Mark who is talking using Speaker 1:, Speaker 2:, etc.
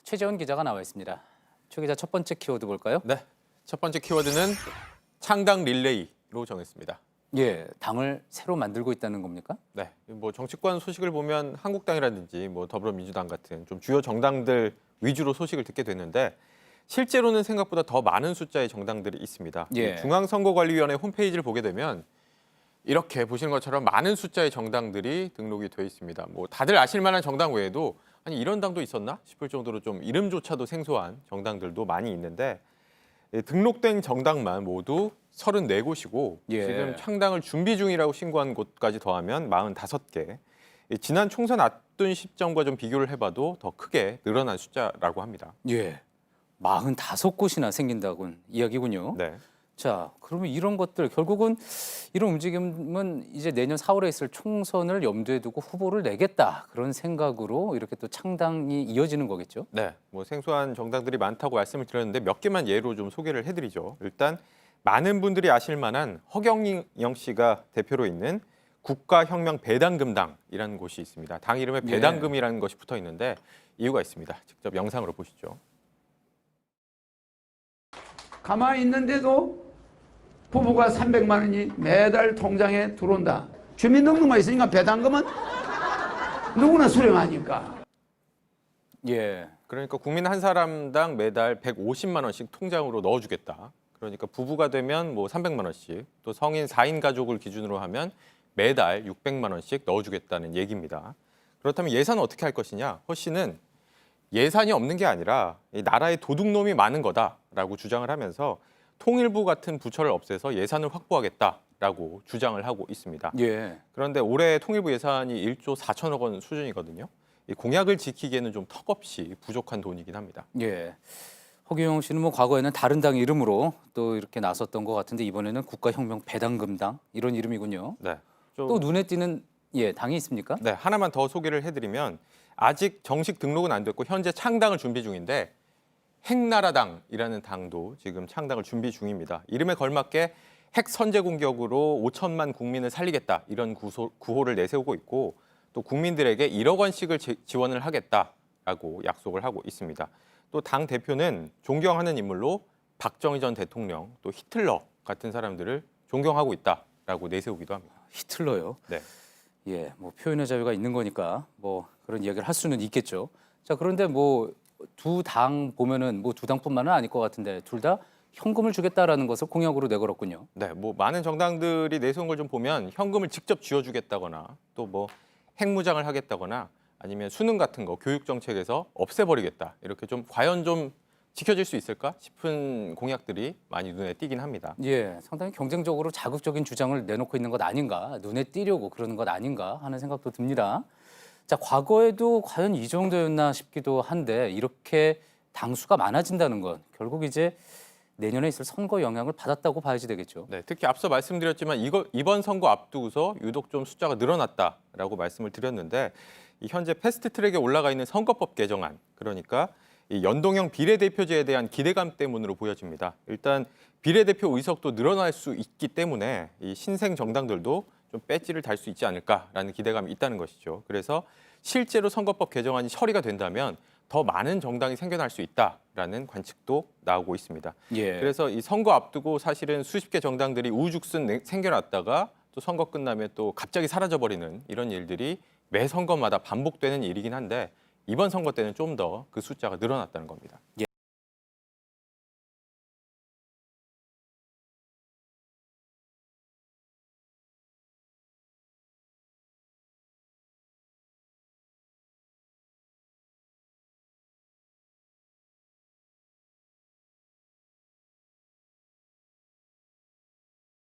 Speaker 1: 최재원 기자가 나와 있습니다. 최 기자, 첫 번째 키워드 볼까요?
Speaker 2: 네, 첫 번째 키워드는 창당 릴레이로 정했습니다.
Speaker 1: 예, 당을 새로 만들고 있다는 겁니까?
Speaker 2: 네, 뭐 정치권 소식을 보면 한국당이라든지 뭐 더불어민주당 같은 좀 주요 정당들 위주로 소식을 듣게 됐는데 실제로는 생각보다 더 많은 숫자의 정당들이 있습니다.
Speaker 1: 예.
Speaker 2: 중앙선거관리위원회 홈페이지를 보게 되면 이렇게 보시는 것처럼 많은 숫자의 정당들이 등록이 돼 있습니다. 뭐 다들 아실 만한 정당 외에도 아니 이런 당도 있었나 싶을 정도로 좀 이름조차도 생소한 정당들도 많이 있는데 등록된 정당만 모두 34곳이고
Speaker 1: 예.
Speaker 2: 지금 창당을 준비 중이라고 신고한 곳까지 더하면 45개. 지난 총선 앞둔 시점과 좀 비교를 해봐도 더 크게 늘어난 숫자라고 합니다.
Speaker 1: 예, 45곳이나 생긴다군 이야기군요.
Speaker 2: 네.
Speaker 1: 자, 그러면 이런 것들 결국은 이런 움직임은 이제 내년 4월에 있을 총선을 염두에 두고 후보를 내겠다 그런 생각으로 이렇게 또 창당이 이어지는 거겠죠?
Speaker 2: 네, 뭐 생소한 정당들이 많다고 말씀을 드렸는데 몇 개만 예로 좀 소개를 해드리죠. 일단 많은 분들이 아실 만한 허경영 씨가 대표로 있는 국가혁명배당금당이라는 곳이 있습니다. 당 이름에
Speaker 1: 예.
Speaker 2: 배당금이라는 것이 붙어 있는데 이유가 있습니다. 직접 영상으로 보시죠.
Speaker 3: 가만히 있는데도 부부가 300만 원이 매달 통장에 들어온다. 주민등록만 있으니까 배당금은 누구나 수령하니까.
Speaker 1: 예,
Speaker 2: 그러니까 국민 한 사람당 매달 150만 원씩 통장으로 넣어주겠다. 그러니까 부부가 되면 뭐 300만 원씩, 또 성인 4인 가족을 기준으로 하면 매달 600만 원씩 넣어주겠다는 얘기입니다. 그렇다면 예산은 어떻게 할 것이냐? 허 씨는 예산이 없는 게 아니라 이 나라에 도둑놈이 많은 거다라고 주장을 하면서 통일부 같은 부처를 없애서 예산을 확보하겠다라고 주장을 하고 있습니다.
Speaker 1: 예,
Speaker 2: 그런데 올해 통일부 예산이 1조 4천억 원 수준이거든요. 이 공약을 지키기에는 좀 턱없이 부족한 돈이긴 합니다.
Speaker 1: 예. 허경영 씨는 뭐 과거에는 다른 당 이름으로 또 이렇게 나섰던 것 같은데 이번에는 국가혁명배당금당 이런 이름이군요.
Speaker 2: 네. 좀,
Speaker 1: 또 눈에 띄는 당이 있습니까?
Speaker 2: 네, 하나만 더 소개를 해드리면 아직 정식 등록은 안 됐고 현재 창당을 준비 중인데 핵나라당이라는 당도 지금 창당을 준비 중입니다. 이름에 걸맞게 핵 선제 공격으로 5천만 국민을 살리겠다 이런 구호를 내세우고 있고 또 국민들에게 1억 원씩을 지원을 하겠다라고 약속을 하고 있습니다. 또 당 대표는 존경하는 인물로 박정희 전 대통령 또 히틀러 같은 사람들을 존경하고 있다라고 내세우기도 합니다.
Speaker 1: 히틀러요.
Speaker 2: 네.
Speaker 1: 예, 뭐 표현의 자유가 있는 거니까 뭐 그런 이야기를 할 수는 있겠죠. 자, 그런데 뭐 두 당 보면은 뭐 두 당뿐만은 아닐 것 같은데 둘 다 현금을 주겠다라는 것을 공약으로 내걸었군요.
Speaker 2: 네, 뭐 많은 정당들이 내세운 걸 좀 보면 현금을 직접 쥐어주겠다거나 또 뭐 핵무장을 하겠다거나 아니면 수능 같은 거 교육 정책에서 없애버리겠다 이렇게 좀 과연 좀 지켜질 수 있을까 싶은 공약들이 많이 눈에 띄긴 합니다.
Speaker 1: 예, 상당히 경쟁적으로 자극적인 주장을 내놓고 있는 것 아닌가, 눈에 띄려고 그러는 것 아닌가 하는 생각도 듭니다. 자, 과거에도 과연 이 정도였나 싶기도 한데 이렇게 당수가 많아진다는 건 결국 이제 내년에 있을 선거 영향을 받았다고 봐야지 되겠죠.
Speaker 2: 네, 특히 앞서 말씀드렸지만 이번 선거 앞두고서 유독 좀 숫자가 늘어났다라고 말씀을 드렸는데 이 현재 패스트트랙에 올라가 있는 선거법 개정안, 그러니까 이 연동형 비례대표제에 대한 기대감 때문으로 보여집니다. 일단 비례대표 의석도 늘어날 수 있기 때문에 이 신생 정당들도 좀 배지를 달 수 있지 않을까라는 기대감이 있다는 것이죠. 그래서 실제로 선거법 개정안이 처리가 된다면 더 많은 정당이 생겨날 수 있다라는 관측도 나오고 있습니다.
Speaker 1: 예.
Speaker 2: 그래서 이 선거 앞두고 사실은 수십 개 정당들이 우후죽순 생겨났다가 또 선거 끝나면 또 갑자기 사라져버리는 이런 일들이 매 선거마다 반복되는 일이긴 한데 이번 선거 때는 좀 더 그 숫자가 늘어났다는 겁니다.